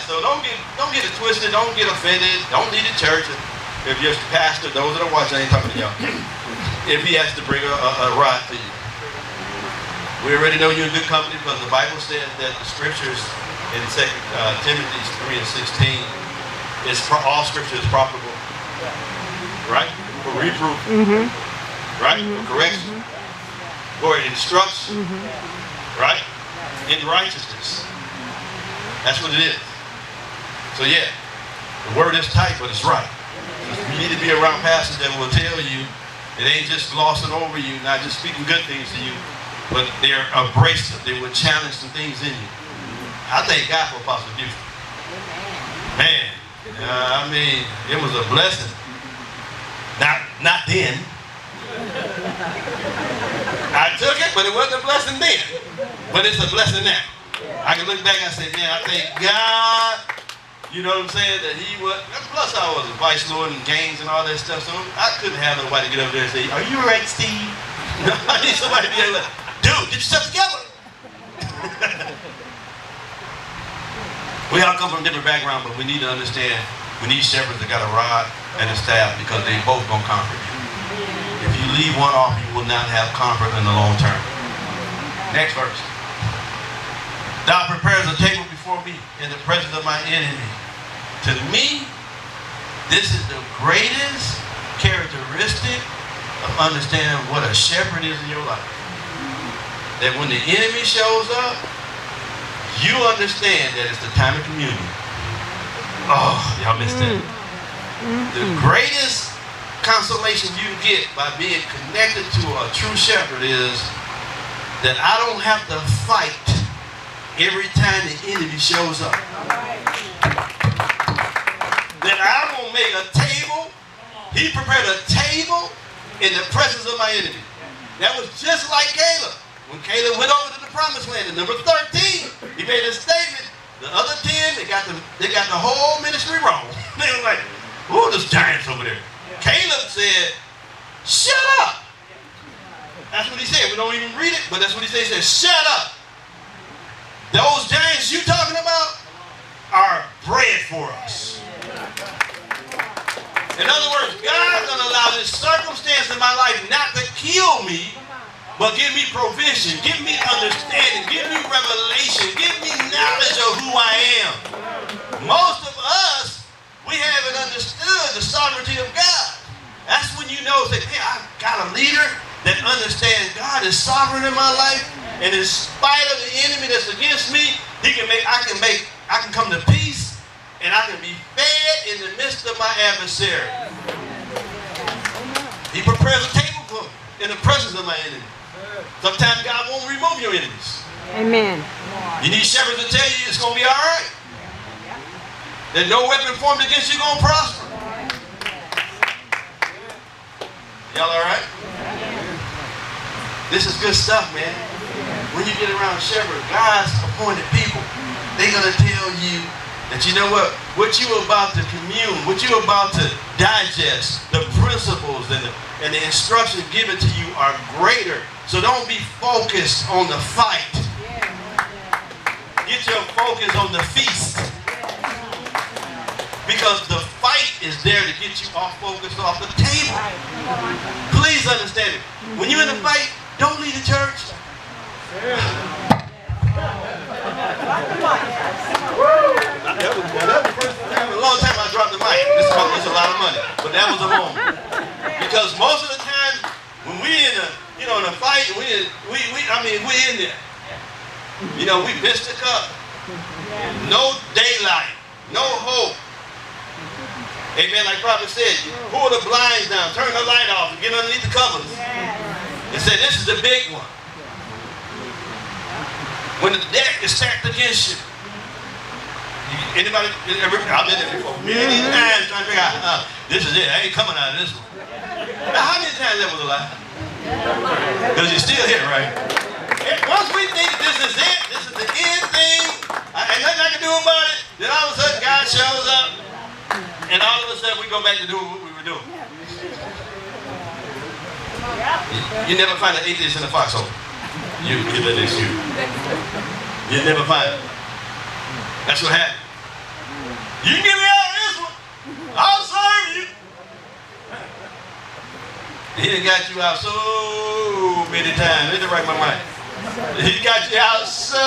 So don't get it twisted. Don't get offended. Don't leave the church. If you're the pastor, those that are watching, I ain't talking to y'all. If he has to bring a rod for you. We already know you're in good company because the Bible says that the scriptures in 2 Timothy 3 and 16 is all scripture is profitable. Right? For reproof. Right? For correction. For it instructs. Right? In righteousness. That's what it is. So yeah, the word is tight, but it's right. You need to be around pastors that will tell you it ain't just glossing over you, not just speaking good things to you, but they're abrasive. They will challenge some things in you. I thank God for Apostle Buford. Man, I mean, it was a blessing. Not then. I took it, but it wasn't a blessing then. But it's a blessing now. I can look back and say, man, I thank God, you know what I'm saying, that he was, plus I was a vice lord in gangs and all that stuff, so I couldn't have nobody get up there and say, are you all right, Steve? I need somebody to be like, dude, get yourself together. We all come from different backgrounds, but we need to understand, we need shepherds that got a rod and a staff because they both gonna comfort you. If you leave one off, you will not have comfort in the long term. Next verse. Thou prepares a table before me in the presence of my enemy. To me, this is the greatest characteristic of understanding what a shepherd is in your life. That when the enemy shows up, you understand that it's the time of communion. Oh, y'all missed that. The greatest consolation you get by being connected to a true shepherd is that I don't have to fight every time the enemy shows up. That I'm going to make a table. He prepared a table in the presence of my enemy. That was just like Caleb. When Caleb went over to the promised land in number 13, he made a statement. The other 10, they got the whole ministry wrong. They were like, ooh, there's giants over there. Caleb said, shut up. That's what he said. We don't even read it, but that's what he said. He said, shut up. Those giants you talking about are bread for us. In other words, God's going to allow this circumstance in my life not to kill me, but give me provision, give me understanding, give me revelation, give me knowledge of who I am. Most of us, we haven't understood the sovereignty of God. That's when you know, say, hey, I've got a leader that understands God is sovereign in my life, and in spite of the enemy that's against me, I can come to peace, and I can be fed in the midst of my adversary. He prepares a table for me in the presence of my enemy. Sometimes God won't remove your enemies. Amen. You need shepherds to tell you it's going to be all right. That no weapon formed against you going to prosper. Y'all all right? This is good stuff, man. When you get around shepherds, God's appointed people, they're going to tell you that, you know what you're about to commune, what you're about to digest, the principles and the instructions given to you are greater. So don't be focused on the fight. Get your focus on the feast. Because the fight is there to get you off focus, off the table. Please understand it. When you're in a fight, don't leave the church. That was the first time in a long time I dropped the mic. This is a lot of money, but that was a moment. Because most of the time when we're in a fight, we're in there. You know, we missed the cup. No daylight, no hope. Amen. Like Prophet said, pull the blinds down, turn the light off, and get underneath the covers. And say, this is the big one. When the deck is stacked against you. Anybody ever? I've been there before. Many times trying to figure out, this is it. I ain't coming out of this one. Now, how many times that was a lie? Because you're still here, right? Once we think this is it, this is the end thing, ain't nothing I can do about it, then all of a sudden God shows up, and all of a sudden we go back to doing what we were doing. You never find an atheist in a foxhole. You never find it. That's what happened. You can get me out of this one. I'll serve you. He done got you out so many times. Let me write my mind. He got you out so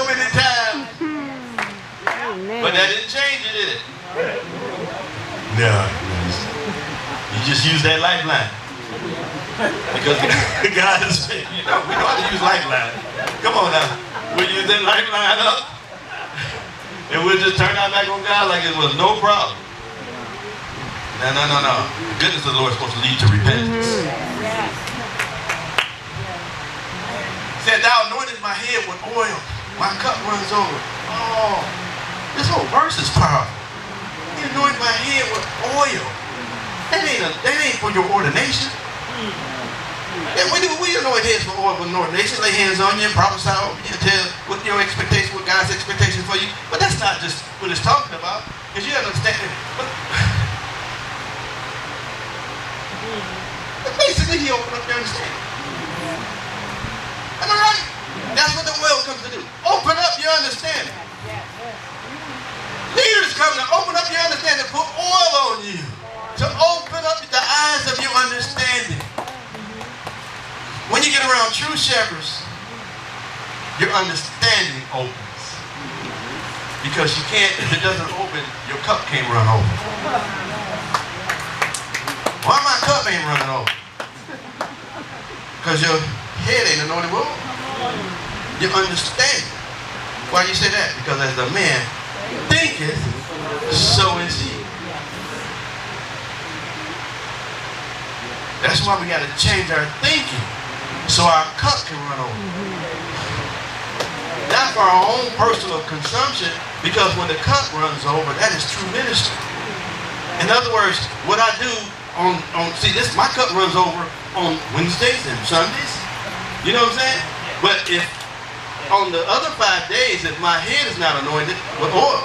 many times. But that didn't change it, did it? No. You just use that lifeline. Because God is, we know how to use lifeline. Come on now. We'll use that lifeline up. And we'll just turn our back on God like it was no problem. No. The goodness of the Lord is supposed to lead to repentance. He said, thou anointed my head with oil. My cup runs over. Oh, this whole verse is powerful. He anointed my head with oil. That ain't for your ordination. And we anoint heads for oil with ordination. Lay hands on you and prophesy over you and tell what your expectation, what God's expectation for you. But that's not just what it's talking about. Because you have to understand. But basically, he opened up your understanding. Am I right? That's what the oil comes to do. Open up your understanding. Leaders come to open up your understanding, put oil on you. To open up the eyes of your understanding. When you get around true shepherds, your understanding opens. Because you can't, if it doesn't open, your cup can't run over. Why my cup ain't running over? Because your head ain't anointed with oil. Your understanding. Why do you say that? Because as the man thinketh, so is he. That's why we got to change our thinking so our cup can run over. Not for our own personal consumption, because when the cup runs over, that is true ministry. In other words, what I do see this, my cup runs over on Wednesdays and Sundays. You know what I'm saying? But if on the other 5 days, if my head is not anointed with oil,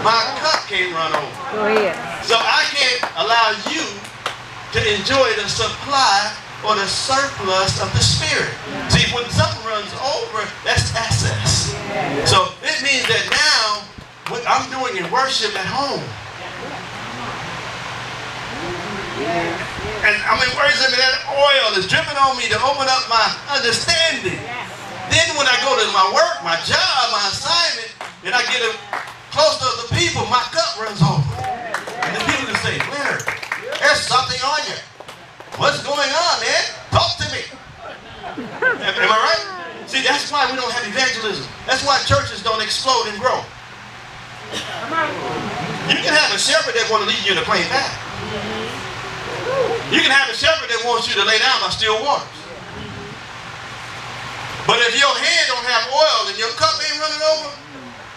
my cup can't run over. Oh, yeah. So I can't allow you to enjoy the supply or the surplus of the Spirit. See, when something runs over, that's excess. So it means that now, what I'm doing in worship at home. And I'm in worship and that oil is dripping on me to open up my understanding. Then when I go to my work, my job, my assignment, and I get close to the people, my cup runs over. And the people can say, Leonard, there's something on you. What's going on, man? Talk to me. Am I right? See, that's why we don't have evangelism. That's why churches don't explode and grow. You can have a shepherd that wants to lead you in a plain path. You can have a shepherd that wants you to lay down by still waters. But if your head don't have oil and your cup ain't running over,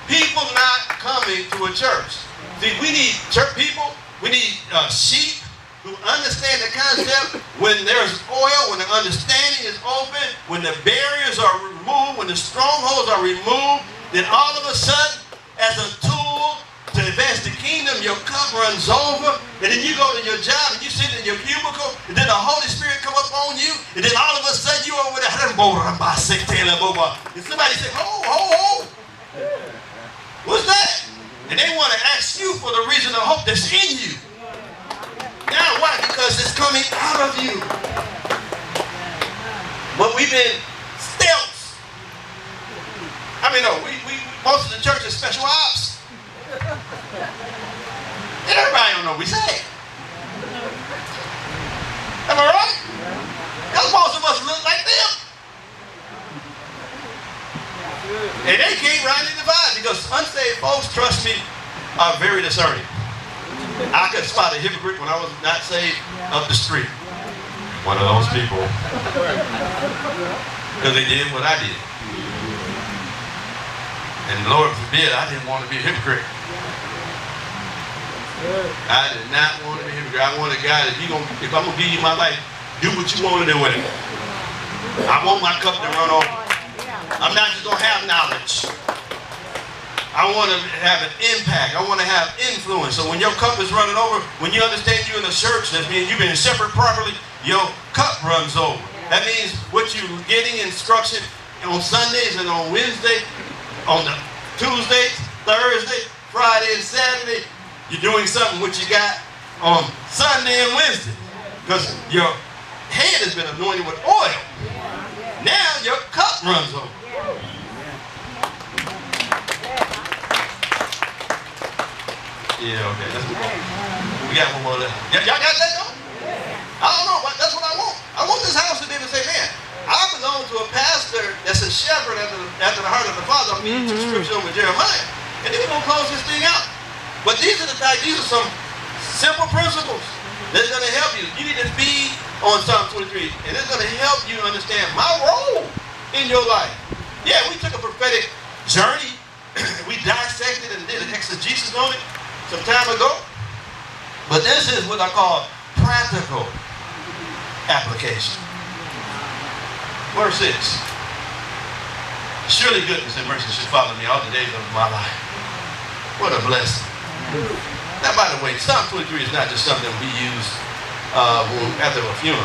people not coming to a church. See, we need church people. We need sheep who understand the concept. When there's oil, when the understanding is open, when the barriers are removed, when the strongholds are removed, then all of a sudden, as a tool to advance the kingdom, your cup runs over, and then you go to your job and you sit in your cubicle, and then the Holy Spirit come up on you, and then all of a sudden you over there, and somebody say, ho, what's that? And they want to ask you for the reason of hope that's in you. Now why? Because it's coming out of you. But we've been stealth. I mean, no, most of the church is special ops. Everybody don't know we say. Am I right? Because most of us look like them. And they can't rightly divide because unsaved folks, trust me, are very discerning. I could spot a hypocrite when I was not saved up the street. One of those people. Because they did what I did. And Lord forbid, I didn't want to be a hypocrite. I did not want to be a hypocrite. I want a guy that if I'm going to give you my life, do what you want to do with it. I want my cup to run over. I'm not just going to have knowledge. I want to have an impact. I want to have influence. So when your cup is running over, when you understand you're in a church, that means you've been shepherded properly, your cup runs over. That means what you're getting instruction on Sundays and on Wednesdays, on the Tuesdays, Thursday, Friday, and Saturday, you're doing something which you got on Sunday and Wednesday. Because your head has been anointed with oil. Now your cup runs over. Yeah, okay, let's move on. We got one more left. Y'all got that though? I don't know, but that's what I want. I want this house to be able to say, man, I belong to a pastor that's a shepherd after the heart of the Father. I'm reading two scriptures over Jeremiah. And then we're going to close this thing out. But these are some simple principles that's going to help you. You need to feed on Psalm 23. And it's going to help you understand my role in your life. Yeah, we took a prophetic journey. We dissected and did an exegesis on it some time ago. But this is what I call practical application. Verse 6. Surely goodness and mercy should follow me all the days of my life. What a blessing. Now, by the way, Psalm 23 is not just something we use after a funeral.